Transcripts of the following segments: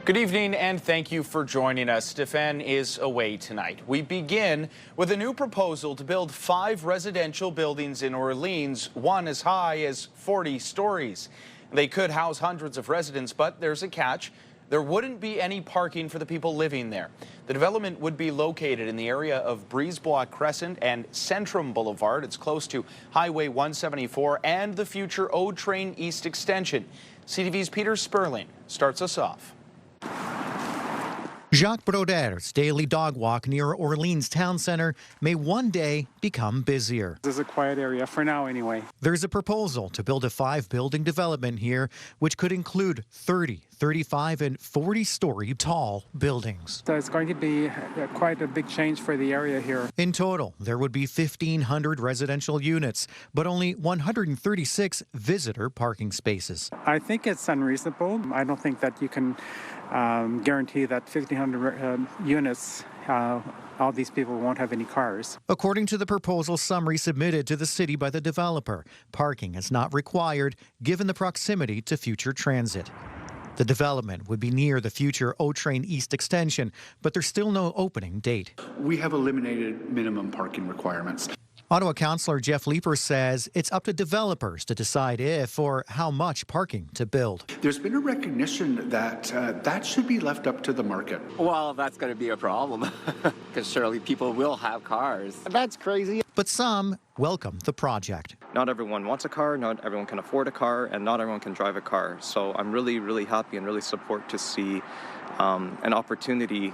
Good evening and thank you for joining us. Stefan is away tonight. We begin with a new proposal to build 5 residential buildings in Orléans, one as high as 40 stories. They could house hundreds of residents, but there's a catch. There wouldn't be any parking for the people living there. The development would be located in the area of Brisebois Crescent and Centrum Boulevard. It's close to Highway 174 and the future O Train East extension. CTV's Peter Sperling starts us off. Jacques Broder's daily dog walk near Orléans town center may one day become busier. This is a quiet area, for now anyway. There's a proposal to build a 5-building development here, which could include 30, 35, and 40-story tall buildings. So it's going to be quite a big change for the area here. In total, there would be 1,500 residential units, but only 136 visitor parking spaces. I think it's unreasonable. I don't think that you can guarantee that 1,500 units, all these people won't have any cars. According to the proposal summary submitted to the city by the developer, parking is not required given the proximity to future transit. The development would be near the future O Train East extension, but there's still no opening date. We have eliminated minimum parking requirements. Ottawa Councillor Jeff Leeper says it's up to developers to decide if or how much parking to build. There's been a recognition that that should be left up to the market. Well, that's going to be a problem because surely people will have cars. That's crazy. But some welcome the project. Not everyone wants a car, not everyone can afford a car, and not everyone can drive a car. So I'm really, really happy and really support to see an opportunity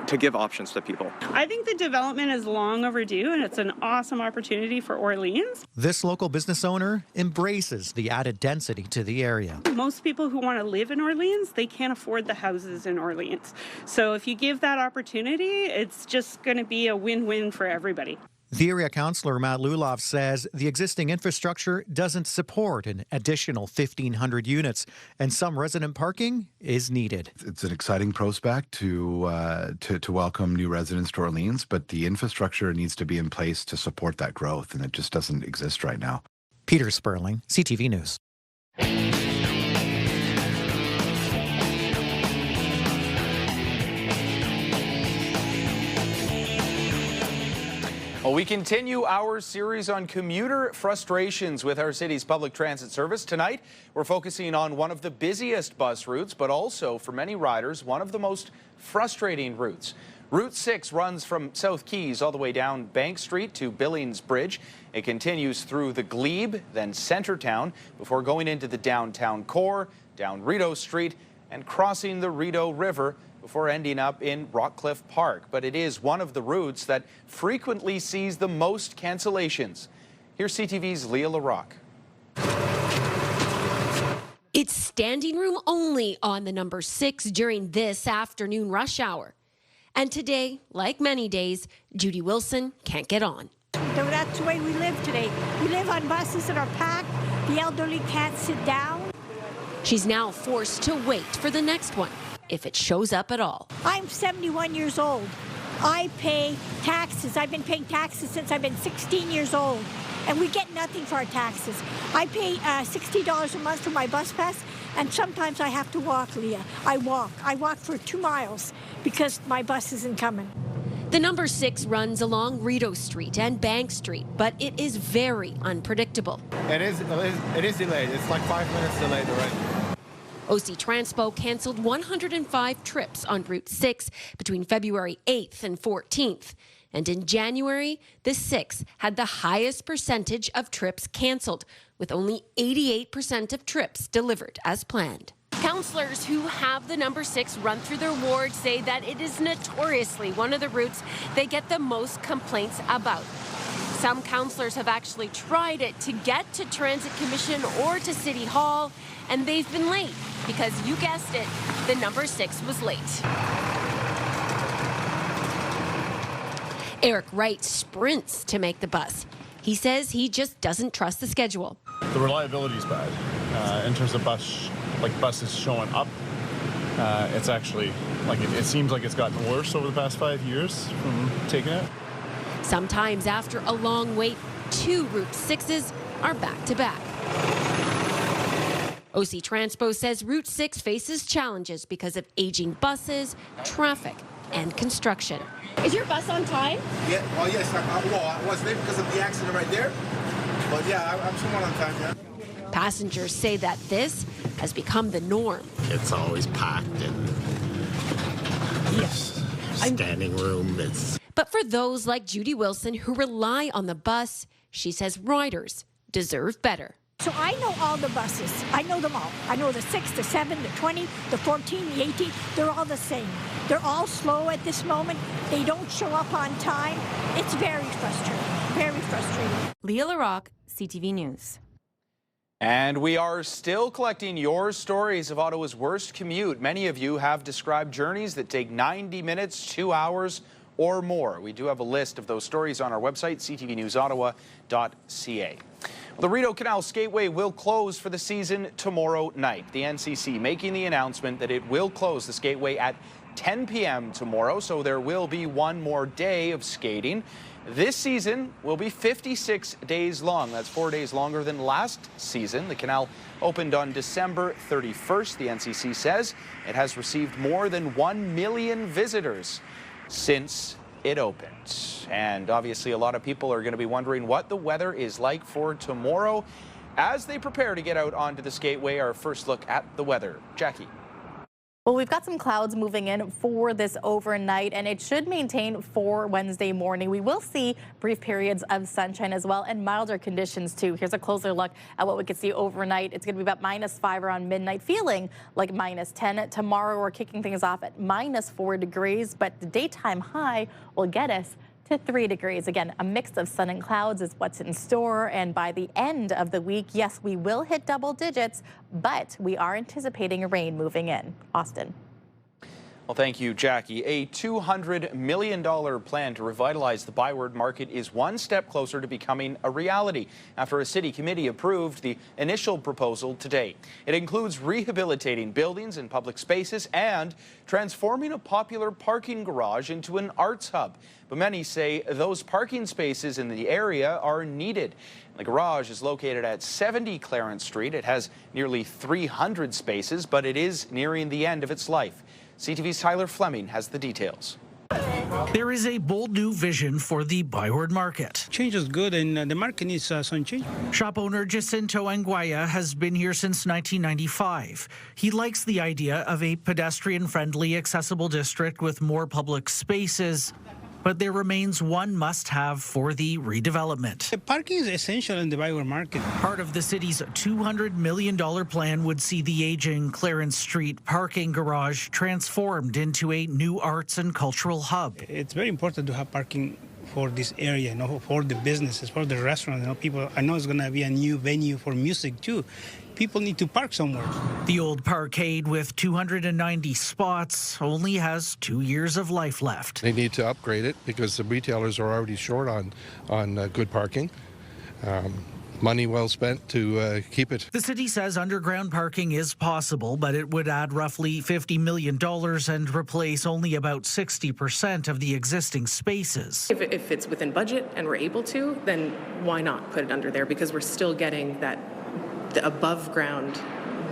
to give options to people. I think the development is long overdue and it's an awesome opportunity for Orléans. This local business owner embraces the added density to the area. Most people who want to live in Orléans, they can't afford the houses in Orléans. So if you give that opportunity, it's just going to be a win-win for everybody. The area councillor Matt Lulov says the existing infrastructure doesn't support an additional 1,500 units, and some resident parking is needed. It's an exciting prospect to welcome new residents to Orléans, but the infrastructure needs to be in place to support that growth, and it just doesn't exist right now. Peter Sperling, CTV News. Well, we continue our series on commuter frustrations with our city's public transit service. Tonight, we're focusing on one of the busiest bus routes, but also, for many riders, one of the most frustrating routes. Route 6 runs from South Keys all the way down Bank Street to Billings Bridge. It continues through the Glebe, then Centertown, before going into the downtown core, down Rideau Street, and crossing the Rideau River, before ending up in Rockcliffe Park. But it is one of the routes that frequently sees the most cancellations. Here's CTV's Leah Larocque. It's standing room only on the number 6 during this afternoon rush hour. And today, like many days, Judy Wilson can't get on. That's the way we live today. We live on buses that are packed. The elderly can't sit down. She's now forced to wait for the next one, if it shows up at all. I'm 71 years old. I pay taxes. I've been paying taxes since I've been 16 years old, and we get nothing for our taxes. I pay $60 a month for my bus pass, and sometimes I have to walk, Leah. I walk for 2 miles because my bus isn't coming. The number 6 runs along Rideau Street and Bank Street, but it is very unpredictable. It is delayed. It's like 5 minutes delayed already. OC Transpo canceled 105 trips on Route 6 between February 8th and 14th. And in January, the 6 had the highest percentage of trips canceled, with only 88% of trips delivered as planned. Councillors who have the number 6 run through their ward say that it is notoriously one of the routes they get the most complaints about. Some councillors have actually tried it to get to Transit Commission or to City Hall, and they've been late because, you guessed it, the number 6 was late. Eric Wright sprints to make the bus. He says he just doesn't trust the schedule. The reliability is bad in terms of buses showing up. It's actually, it seems like it's gotten worse over the past 5 years from taking it. Sometimes after a long wait, 2 Route 6s are back to back. OC Transpo says Route 6 faces challenges because of aging buses, traffic, and construction. Is your bus on time? Yeah, well, yes. I was late because of the accident right there. But yeah, I'm somewhat on time, yeah. Passengers say that this has become the norm. It's always packed and standing room. But for those like Judy Wilson who rely on the bus, she says riders deserve better. So I know all the buses. I know them all. I know the 6, the 7, the 20, the 14, the 18. They're all the same. They're all slow at this moment. They don't show up on time. It's very frustrating. Very frustrating. Leah Larocque, CTV News. And we are still collecting your stories of Ottawa's worst commute. Many of you have described journeys that take 90 minutes, 2 hours, or more. We do have a list of those stories on our website, ctvnewsottawa.ca. Well, the Rideau Canal Skateway will close for the season tomorrow night. The NCC making the announcement that it will close the skateway at 10 p.m. tomorrow, so there will be one more day of skating. This season will be 56 days long. That's 4 days longer than last season. The canal opened on December 31st. The NCC says it has received more than 1 million visitors since it opened. And obviously a lot of people are going to be wondering what the weather is like for tomorrow as they prepare to get out onto the skateway. Our first look at the weather. Jackie. Well, we've got some clouds moving in for this overnight, and it should maintain for Wednesday morning. We will see brief periods of sunshine as well and milder conditions too. Here's a closer look at what we could see overnight. It's going to be about -5 around midnight, feeling like -10. Tomorrow we're kicking things off at -4 degrees, but the daytime high will get us to 3 degrees. Again, a mix of sun and clouds is what's in store. And by the end of the week, yes, we will hit double digits, but we are anticipating rain moving in. Austin. Well, thank you, Jackie. A $200 million plan to revitalize the ByWard Market is one step closer to becoming a reality after a city committee approved the initial proposal today. It includes rehabilitating buildings and public spaces and transforming a popular parking garage into an arts hub. But many say those parking spaces in the area are needed. The garage is located at 70 Clarence Street. It has nearly 300 spaces, but it is nearing the end of its life. CTV's Tyler Fleming has the details. There is a bold new vision for the ByWard Market. Change is good, and the market needs some change. Shop owner Jacinto Anguaya has been here since 1995. He likes the idea of a pedestrian-friendly, accessible district with more public spaces. But there remains one must-have for the redevelopment. The parking is essential in the ByWard Market. Part of the city's $200 million plan would see the aging Clarence Street parking garage transformed into a new arts and cultural hub. It's very important to have parking for this area, you know, for the businesses, for the restaurants. You know, people. I know it's going to be a new venue for music too. People need to park somewhere. The old parkade with 290 spots only has 2 years of life left. They need to upgrade it because the retailers are already short on good parking. Money well spent to keep it. The city says underground parking is possible, but it would add roughly $50 million and replace only about 60% of the existing spaces. If it's within budget and we're able to, then why not put it under there? Because we're still getting the above ground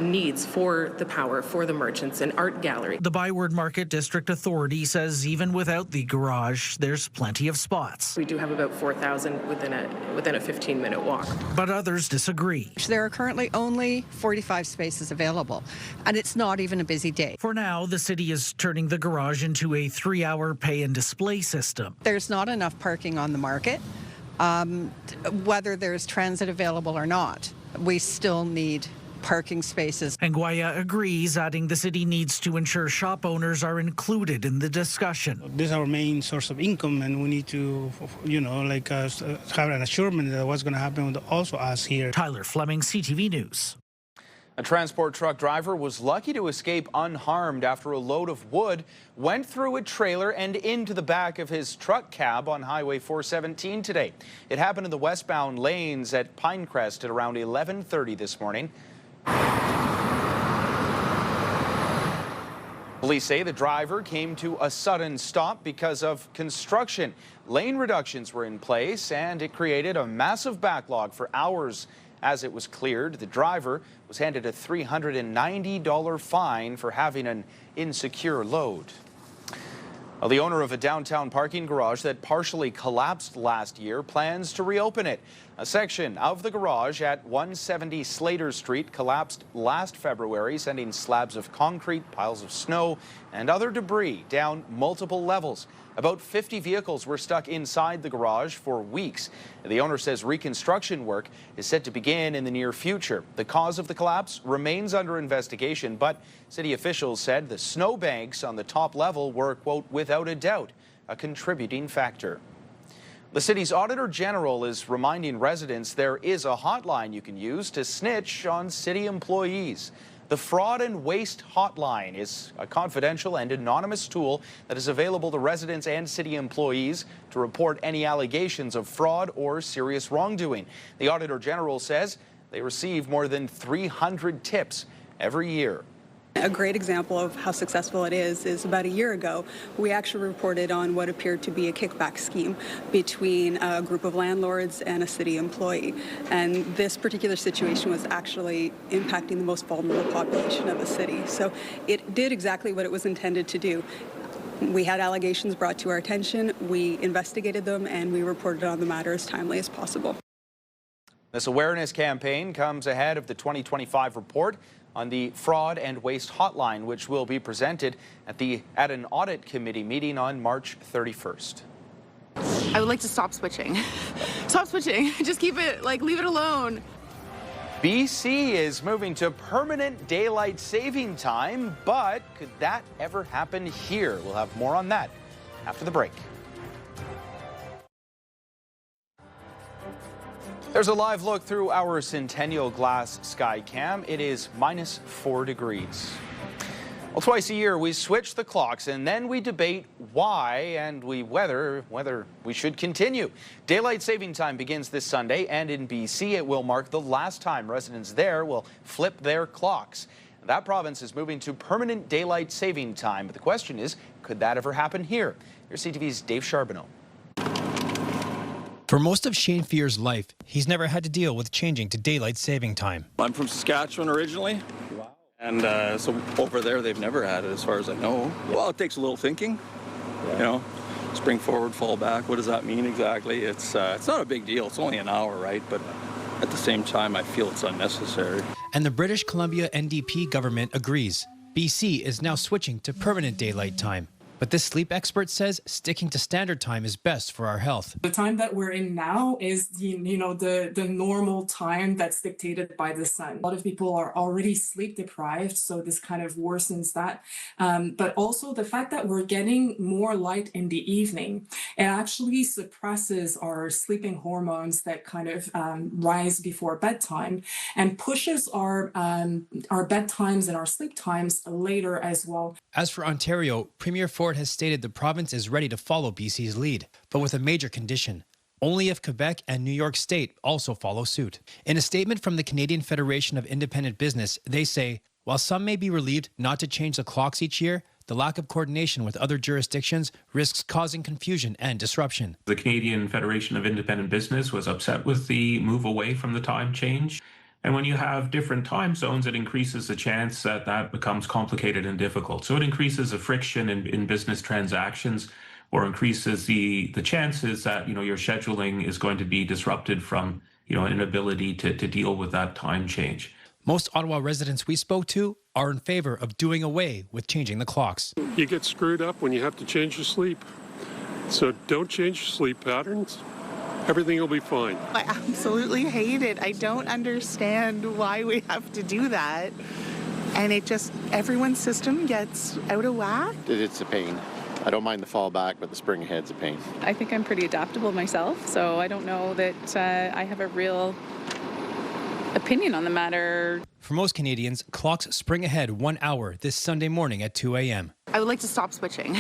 needs for the power, for the merchants, and art gallery. The ByWard Market District Authority says even without the garage, there's plenty of spots. We do have about 4,000 within a 15-minute walk. But others disagree. There are currently only 45 spaces available, and it's not even a busy day. For now, the city is turning the garage into a 3-hour pay and display system. There's not enough parking on the market, whether there's transit available or not. We still need parking spaces. Anguaya agrees, adding the city needs to ensure shop owners are included in the discussion. This is our main source of income, and we need to, have an assurance that what's going to happen with also us here. Tyler Fleming, CTV News. A transport truck driver was lucky to escape unharmed after a load of wood went through a trailer and into the back of his truck cab on Highway 417 today. It happened in the westbound lanes at Pinecrest at around 11:30 this morning. Police say the driver came to a sudden stop because of construction. Lane reductions were in place, and it created a massive backlog for hours As it was cleared, the driver was handed a $390 fine for having an insecure load. Well, the owner of a downtown parking garage that partially collapsed last year plans to reopen it. A section of the garage at 170 Slater Street collapsed last February, sending slabs of concrete, piles of snow, and other debris down multiple levels. About 50 vehicles were stuck inside the garage for weeks. The owner says reconstruction work is set to begin in the near future. The cause of the collapse remains under investigation, but city officials said the snow banks on the top level were, quote, without a doubt, a contributing factor. The city's Auditor General is reminding residents there is a hotline you can use to snitch on city employees. The Fraud and Waste Hotline is a confidential and anonymous tool that is available to residents and city employees to report any allegations of fraud or serious wrongdoing. The Auditor General says they receive more than 300 tips every year. A great example of how successful it is about a year ago, we actually reported on what appeared to be a kickback scheme between a group of landlords and a city employee. And this particular situation was actually impacting the most vulnerable population of the city. So it did exactly what it was intended to do. We had allegations brought to our attention, we investigated them, and we reported on the matter as timely as possible. This awareness campaign comes ahead of the 2025 report on the Fraud and Waste Hotline, which will be presented at an audit committee meeting on March 31st. I would like to stop switching. Stop switching. Just keep it, leave it alone. BC is moving to permanent daylight saving time, but could that ever happen here? We'll have more on that after the break. There's a live look through our Centennial Glass sky cam. It is -4 degrees. Well, twice a year we switch the clocks and then we debate why and whether we should continue. Daylight saving time begins this Sunday, and in BC it will mark the last time residents there will flip their clocks. That province is moving to permanent daylight saving time, but the question is, could that ever happen here? Here's CTV's Dave Charbonneau. For most of Shane Fear's life, he's never had to deal with changing to daylight saving time. I'm from Saskatchewan originally, and so over there they've never had it as far as I know. Well, it takes a little thinking, you know, spring forward, fall back, what does that mean exactly? It's not a big deal, it's only an hour, right? But at the same time, I feel it's unnecessary. And the British Columbia NDP government agrees. BC is now switching to permanent daylight time. But this sleep expert says sticking to standard time is best for our health. The time that we're in now is, the normal time that's dictated by the sun. A lot of people are already sleep deprived, so this kind of worsens that. But also the fact that we're getting more light in the evening, it actually suppresses our sleeping hormones that kind of rise before bedtime and pushes our bedtimes and our sleep times later as well. As for Ontario, Premier Ford has stated the province is ready to follow BC's lead, but with a major condition: only if Quebec and New York State also follow suit. In a statement from the Canadian Federation of Independent Business, they say, while some may be relieved not to change the clocks each year, the lack of coordination with other jurisdictions risks causing confusion and disruption. The Canadian Federation of Independent Business was upset with the move away from the time change. And when you have different time zones, it increases the chance that that becomes complicated and difficult. So it increases the friction in business transactions, or increases the chances that, your scheduling is going to be disrupted from, an inability to deal with that time change. Most Ottawa residents we spoke to are in favor of doing away with changing the clocks. You get screwed up when you have to change your sleep. So don't change your sleep patterns. Everything will be fine. I absolutely hate it. I don't understand why we have to do that. And everyone's system gets out of whack. It's a pain. I don't mind the fall back, but the spring ahead's a pain. I think I'm pretty adaptable myself, so I don't know that I have a real opinion on the matter. For most Canadians, clocks spring ahead 1 hour this Sunday morning at 2 a.m. I would like to stop switching.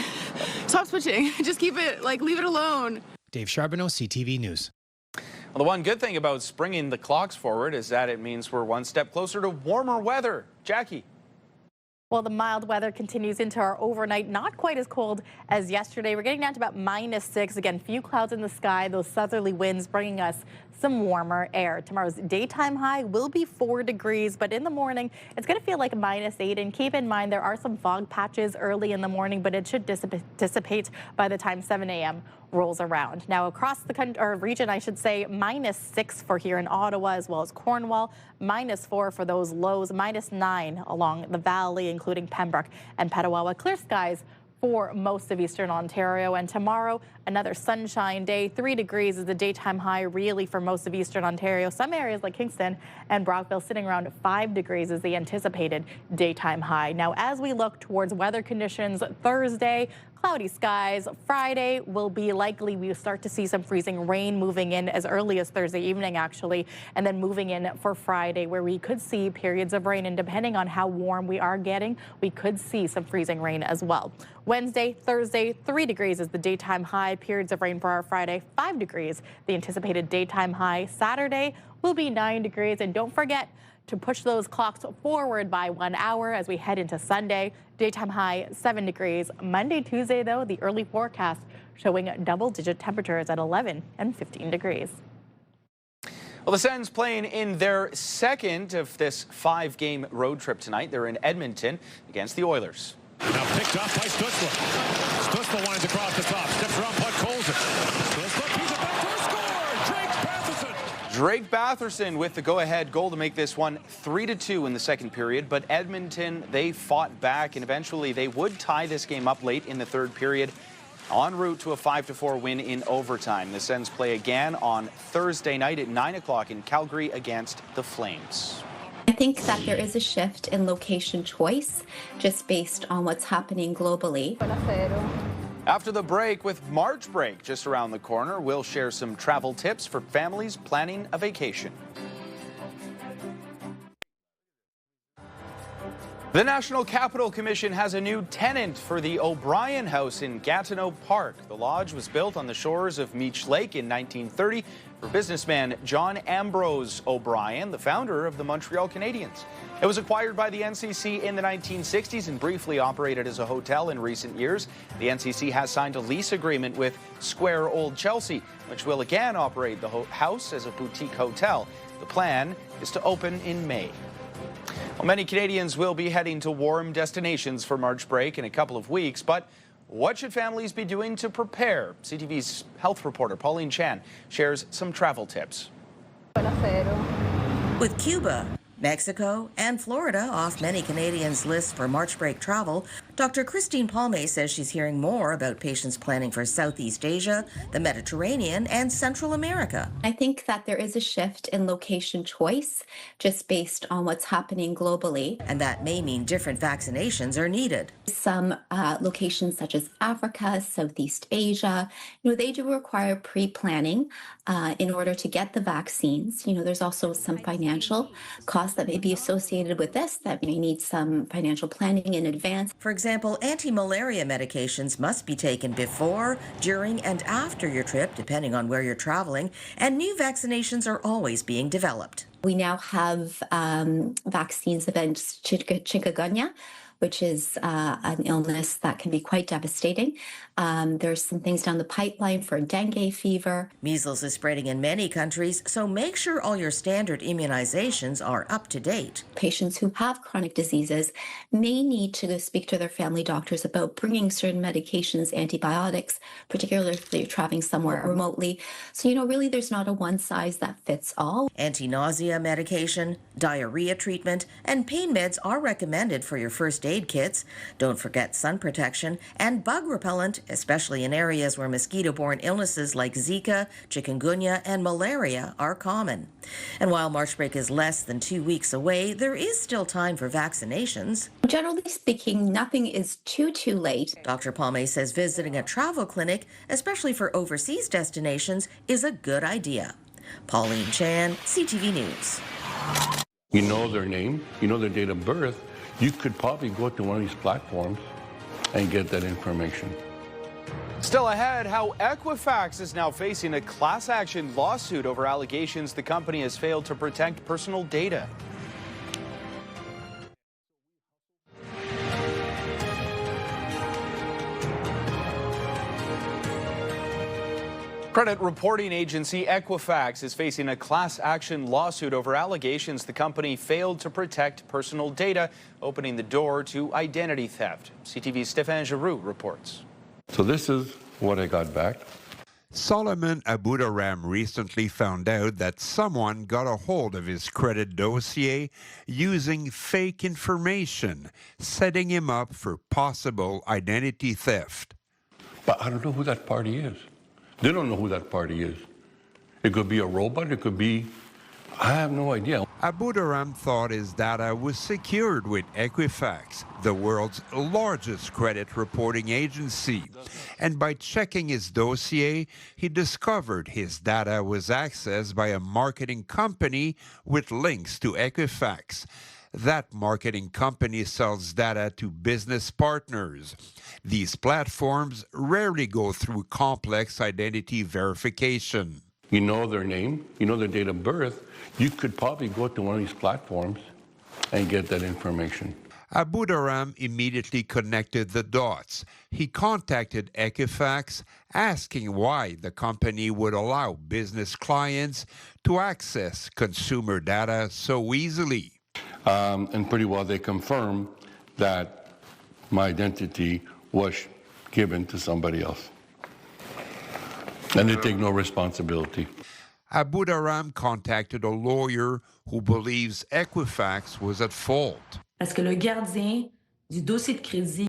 Stop switching. Just keep it, leave it alone. Dave Charbonneau, CTV News. Well, the one good thing about springing the clocks forward is that it means we're one step closer to warmer weather. Jackie. Well, the mild weather continues into our overnight, not quite as cold as yesterday. We're getting down to about -6. Again, few clouds in the sky, those southerly winds bringing us some warmer air. Tomorrow's daytime high will be 4 degrees, but in the morning, it's going to feel like -8. And keep in mind, there are some fog patches early in the morning, but it should dissipate by the time 7 a.m. rolls around. Now, across the country, or region, I should say, -6 for here in Ottawa, as well as Cornwall, -4 for those lows, -9 along the valley, including Pembroke and Petawawa. Clear skies for most of eastern Ontario. And tomorrow, another sunshine day. 3 degrees is the daytime high, really, for most of eastern Ontario. Some areas like Kingston and Brockville sitting around 5 degrees is the anticipated daytime high. Now, as we look towards weather conditions Thursday, cloudy skies. Friday will be likely we start to see some freezing rain moving in as early as Thursday evening, actually, and then moving in for Friday, where we could see periods of rain. And depending on how warm we are getting, we could see some freezing rain as well. Wednesday, Thursday, 3 degrees is the daytime high. Periods of rain for our Friday, 5 degrees, the anticipated daytime high. Saturday will be 9 degrees. And don't forget to push those clocks forward by 1 hour as we head into Sunday. Daytime high, 7 degrees. Monday, Tuesday, though, the early forecast showing double-digit temperatures at 11 and 15 degrees. Well, the Sens playing in their second of this 5-game road trip tonight. They're in Edmonton against the Oilers. Now picked up by Stutzla. Stutzla winds across the top, steps around, puck holds it. Stutzla, he's about to score! Drake Batherson! Drake Batherson with the go-ahead goal to make this one 3-2 in the second period. But Edmonton, they fought back, and eventually they would tie this game up late in the third period, en route to a 5-4 win in overtime. The Sens play again on Thursday night at 9 o'clock in Calgary against the Flames. I think that there is a shift in location choice just based on what's happening globally. After the break, with March break just around the corner, we'll share some travel tips for families planning a vacation. The National Capital Commission has a new tenant for the O'Brien House in Gatineau Park. The lodge was built on the shores of Meech Lake in 1930 for businessman John Ambrose O'Brien, the founder of the Montreal Canadiens. It was acquired by the NCC in the 1960s and briefly operated as a hotel in recent years. The NCC has signed a lease agreement with Square Old Chelsea, which will again operate the house as a boutique hotel. The plan is to open in May. Well, many Canadians will be heading to warm destinations for March break in a couple of weeks, but what should families be doing to prepare? CTV's health reporter Pauline Chan shares some travel tips. With Cuba, Mexico, and Florida off many Canadians' lists for March break travel, Dr. Christine Palme says she's hearing more about patients planning for Southeast Asia, the Mediterranean, and Central America. I think that there is a shift in location choice just based on what's happening globally. And that may mean different vaccinations are needed. Some locations such as Africa, Southeast Asia, they do require pre-planning in order to get the vaccines. There's also some financial costs that may be associated with this that may need some financial planning in advance. For example, anti-malaria medications must be taken before, during, and after your trip, depending on where you're traveling, and new vaccinations are always being developed. We now have vaccines against chikungunya, which is an illness that can be quite devastating. There's some things down the pipeline for dengue fever. Measles is spreading in many countries, so make sure all your standard immunizations are up to date. Patients who have chronic diseases may need to speak to their family doctors about bringing certain medications, antibiotics, particularly if they're traveling somewhere remotely. So, really, there's not a one size that fits all. Anti-nausea medication, diarrhea treatment, and pain meds are recommended for your first aid kits. Don't forget sun protection and bug repellent, especially in areas where mosquito-borne illnesses like Zika, chikungunya, and malaria are common. And while March break is less than 2 weeks away, there is still time for vaccinations. Generally speaking, nothing is too late. Dr. Palme says visiting a travel clinic, especially for overseas destinations, is a good idea. Pauline Chan, CTV News. You know their name, you know their date of birth. You could probably go to one of these platforms and get that information. Still ahead, how Equifax is now facing a class action lawsuit over allegations the company has failed to protect personal data. Credit reporting agency Equifax is facing a class action lawsuit over allegations the company failed to protect personal data, opening the door to identity theft. CTV's Stéphane Giroux reports. So this is what I got back. Solomon Aboudaram recently found out that someone got a hold of his credit dossier using fake information, setting him up for possible identity theft. But I don't know who that party is. They don't know who that party is. It could be a robot, it could be, I have no idea. Aboudaram thought his data was secured with Equifax, the world's largest credit reporting agency. And by checking his dossier, he discovered his data was accessed by a marketing company with links to Equifax. That marketing company sells data to business partners. These platforms rarely go through complex identity verification. You know their name, you know their date of birth, you could probably go to one of these platforms and get that information. Aboudaram immediately connected the dots. He contacted Equifax, asking why the company would allow business clients to access consumer data so easily. And pretty well they confirmed that my identity was given to somebody else. And they take no responsibility. Aboudaram contacted a lawyer who believes Equifax was at fault. Parce que le gardien du dossier de crédit.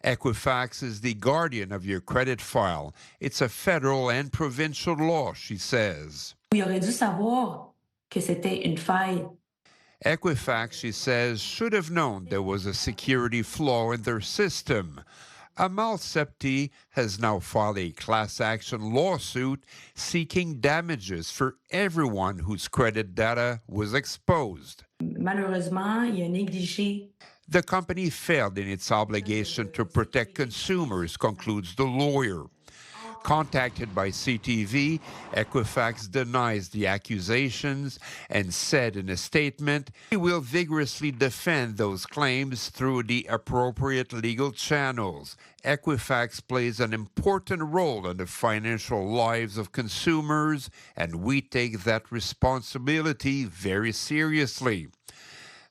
Equifax is the guardian of your credit file. It's a federal and provincial law, she says. Il aurait dû savoir que c'était une faille. Equifax, she says, should have known there was a security flaw in their system. Amal Septi has now filed a class action lawsuit seeking damages for everyone whose credit data was exposed. Malheureusement, il a négligé. The company failed in its obligation to protect consumers, concludes the lawyer. Contacted by CTV, Equifax denies the accusations and said in a statement, he will vigorously defend those claims through the appropriate legal channels. Equifax plays an important role in the financial lives of consumers, and we take that responsibility very seriously.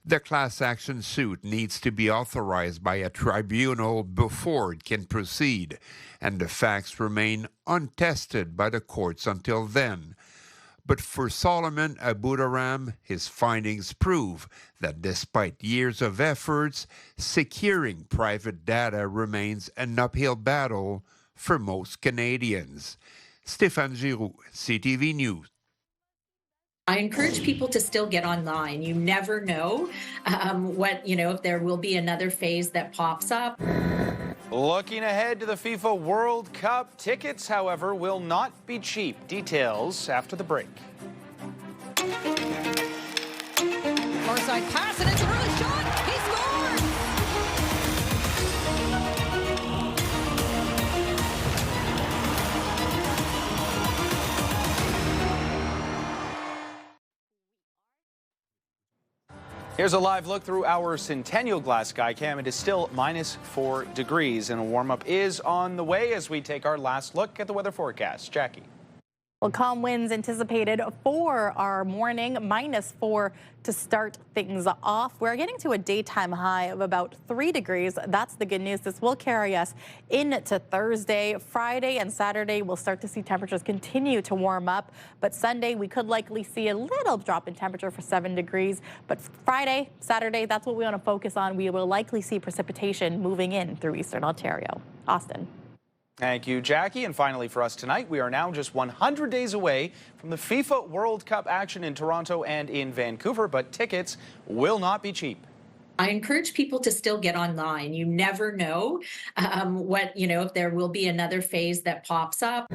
The class action suit needs to be authorized by a tribunal before it can proceed, and the facts remain untested by the courts until then. But for Solomon Aboudaram, his findings prove that despite years of efforts, securing private data remains an uphill battle for most Canadians. Stéphane Giroux, CTV News. I encourage people to still get online. You never know if there will be another phase that pops up. Looking ahead to the FIFA World Cup, tickets, however, will not be cheap. Details after the break. Far side pass, and it's an early shot. He scored! Here's a live look through our Centennial Glass Skycam. It is still -4 degrees, and a warm-up is on the way as we take our last look at the weather forecast. Jackie. Well, calm winds anticipated for our morning, -4 to start things off. We're getting to a daytime high of about 3 degrees. That's the good news. This will carry us into Thursday. Friday and Saturday, we'll start to see temperatures continue to warm up. But Sunday, we could likely see a little drop in temperature for 7 degrees. But Friday, Saturday, that's what we want to focus on. We will likely see precipitation moving in through Eastern Ontario. Austin. Thank you, Jackie. And finally for us tonight, we are now just 100 days away from the FIFA World Cup action in Toronto and in Vancouver, but tickets will not be cheap. I encourage people to still get online. You never know if there will be another phase that pops up.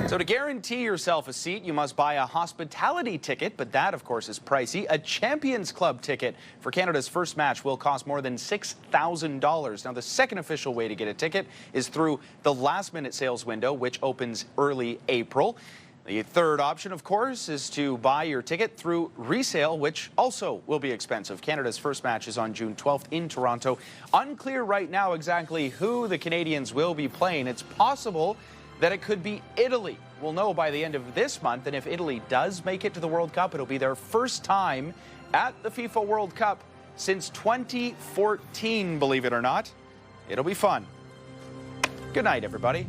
So to guarantee yourself a seat, you must buy a hospitality ticket, but that, of course, is pricey. A Champions Club ticket for Canada's first match will cost more than $6,000. Now, the second official way to get a ticket is through the last-minute sales window, which opens early April. The third option, of course, is to buy your ticket through resale, which also will be expensive. Canada's first match is on June 12th in Toronto. Unclear right now exactly who the Canadians will be playing. It's possible that it could be Italy. we'll know by the end of this month, and if Italy does make it to the World Cup, it'll be their first time at the FIFA World Cup since 2014, believe it or not. It'll be fun. Good night, everybody.